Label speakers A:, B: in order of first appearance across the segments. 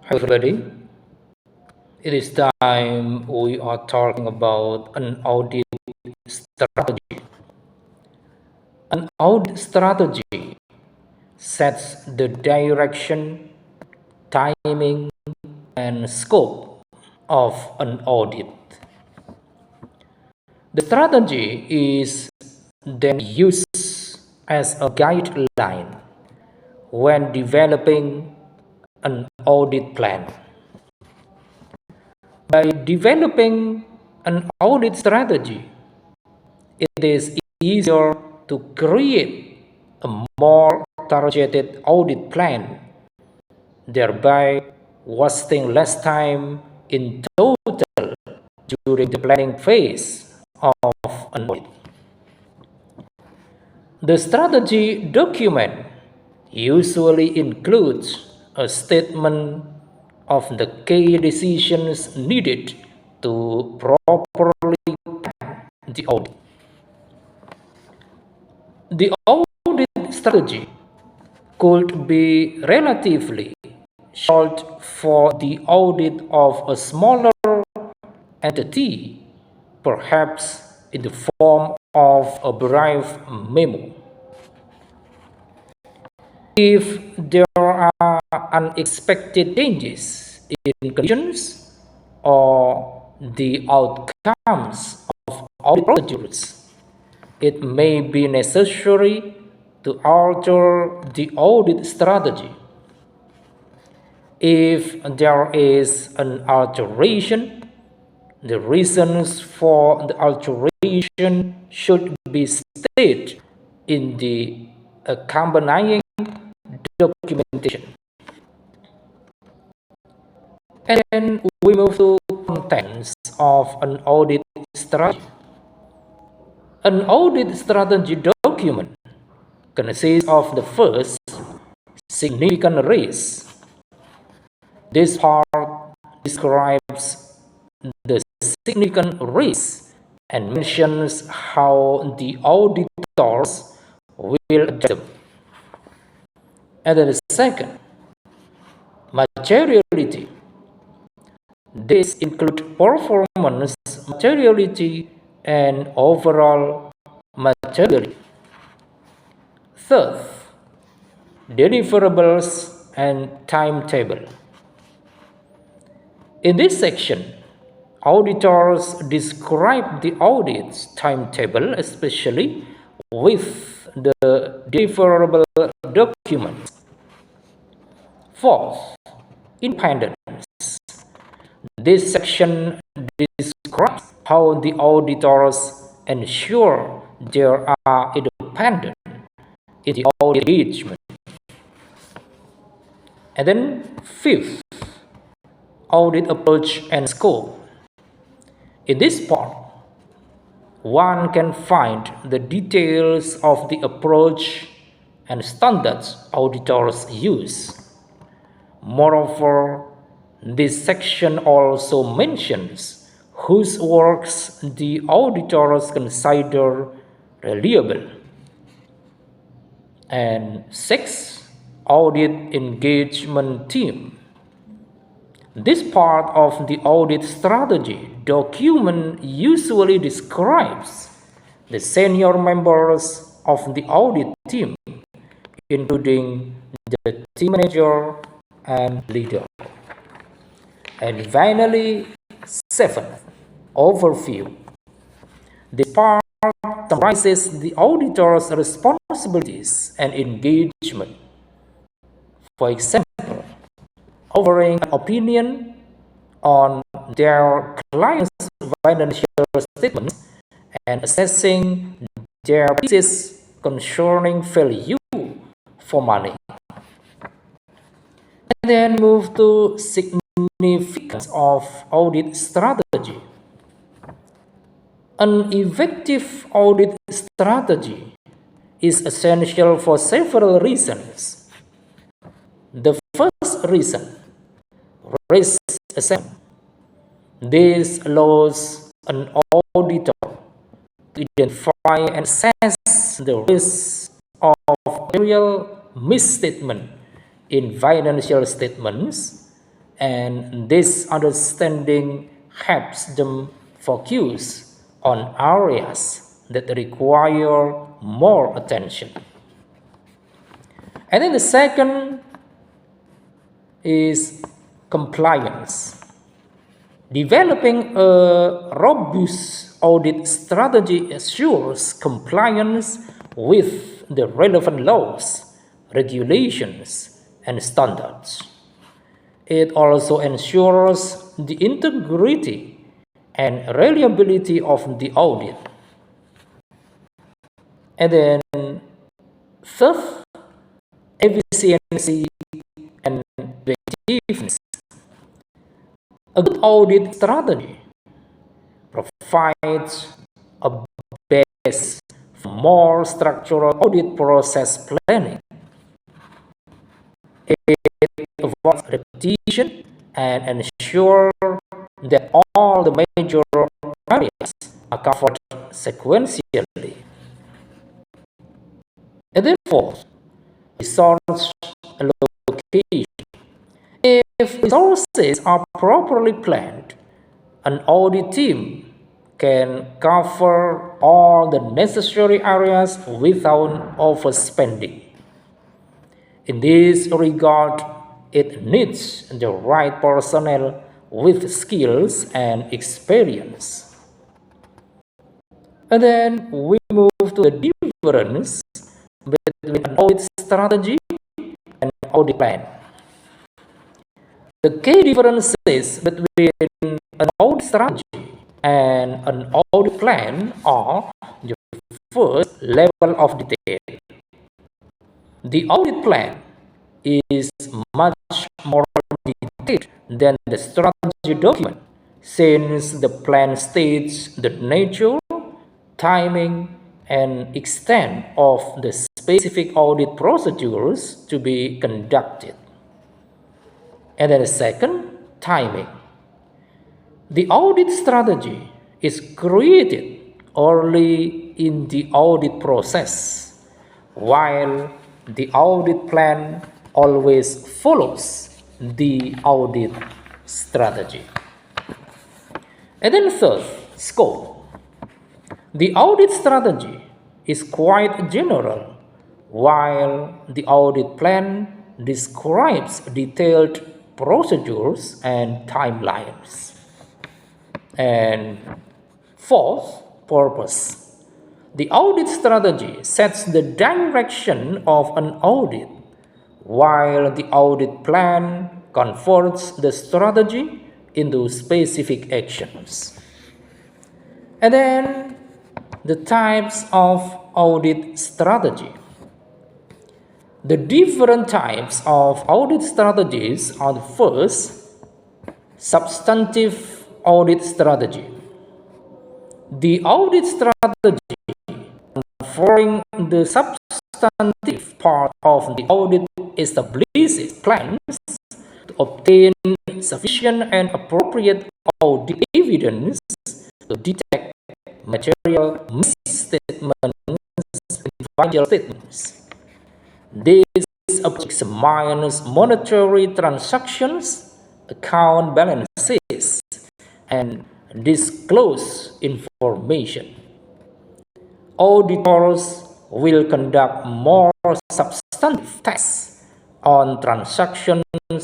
A: Everybody, it is time we are talking about an audit strategy. An audit strategy sets the direction, timing, and scope of an audit. The strategy is then used as a guideline when developing an audit plan. By developing an audit strategy, it is easier to create a more targeted audit plan, thereby wasting less time in total during the planning phase of an audit. The strategy document usually includes a statement of the key decisions needed to properly plan the audit. The audit strategy could be relatively short for the audit of a smaller entity, perhaps in the form of a brief memo. If there are unexpected changes in conditions or the outcomes of audit procedures, it may be necessary to alter the audit strategy. If there is an alteration, the reasons for the alteration should be stated in the accompanying documentation. And then we move to contents of an audit strategy. An audit strategy document consists of the first significant risk. This part describes the significant risk and mentions how the auditors will address them. And then the second, materiality. This includes performance materiality and overall materiality. Third, deliverables and timetable. In this section, auditors describe the audit's timetable, especially with the deliverable documents. Fourth, independence. This section describes how the auditors ensure they are independent in the audit engagement. And then fifth, audit approach and scope. In this part, one can find the details of the approach and standards auditors use. Moreover, this section also mentions whose works the auditors consider reliable. And six, audit engagement team. This part of the audit strategy document usually describes the senior members of the audit team, including the team manager and leader. And finally, seventh, overview. This part summarizes the auditor's responsibilities and engagement. For example, offering an opinion on their client's financial statements and assessing their thesis concerning value for money. And then move to significance of audit strategy. An effective audit strategy is essential for several reasons. The first reason, risk assessment. This allows an auditor to identify and assess the risk of material misstatement in financial statements and this understanding helps them focus on areas that require more attention. And then the second is compliance. Developing a robust audit strategy assures compliance with the relevant laws, regulations, and standards. It also ensures the integrity and reliability of the audit. And then third, efficiency and effectiveness. A good audit strategy provides a base for more structural audit process planning. It avoids repetition and ensures that all the major areas are covered sequentially. And therefore, resource allocation. If resources are properly planned, an audit team can cover all the necessary areas without overspending. In this regard, it needs the right personnel with skills and experience. And then we move to the difference between an audit strategy and an audit plan. The key differences between an audit strategy and an audit plan are the first, level of detail. The audit plan is much more detailed than the strategy document, since the plan states the nature, timing, and extent of the specific audit procedures to be conducted. And then the second, timing. The audit strategy is created early in the audit process, while the audit plan always follows the audit strategy. And then third, scope. The audit strategy is quite general, while the audit plan describes detailed procedures and timelines. And fourth, purpose. The audit strategy sets the direction of an audit, while the audit plan converts the strategy into specific actions. And then the types of audit strategy. The different types of audit strategies are the first, substantive audit strategy. The audit strategy covering the substantive part of the audit establishes plans to obtain sufficient and appropriate audit evidence to detect material misstatements in financial statements. This examines monetary transactions, account balances, and disclose information. Auditors will conduct more substantive tests on transactions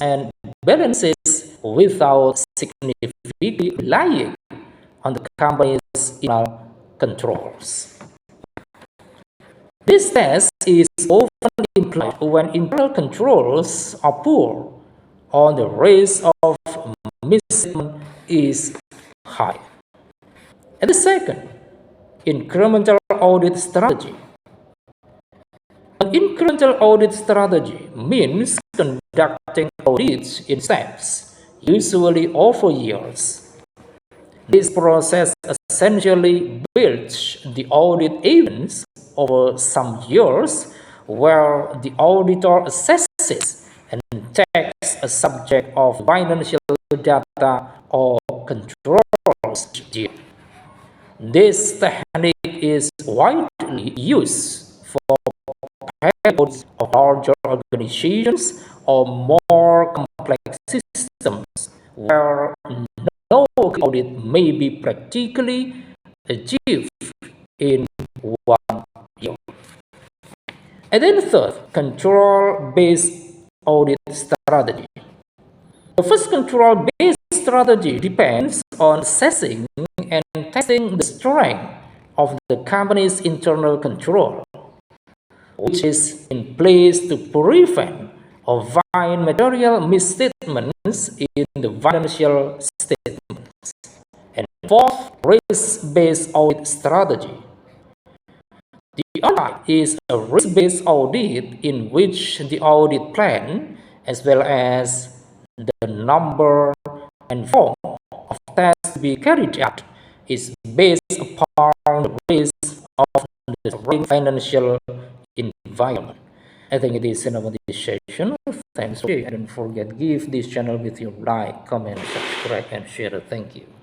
A: and balances without significantly relying on the company's internal controls. This test is often implied when internal controls are poor or the risk of misstatement is high. And the second, incremental audit strategy. An incremental audit strategy means conducting audits in steps, usually over years. This process essentially builds the audit evidence over some years, where the auditor assesses and checks a subject of financial data or controls. This technique is widely used for audits of larger organizations or more complex systems audit may be practically achieved in 1 year. And then third, control-based audit strategy. The first control-based strategy depends on assessing and testing the strength of the company's internal control, which is in place to prevent or find material misstatements in the financial statements. And fourth, risk-based audit strategy. The other is a risk-based audit in which the audit plan, as well as the number and form of tests to be carried out, is based upon the risk of the financial environment. I think it is enough of this session. Thanks. And don't forget, give this channel with your like, comment, subscribe, and share. Thank you.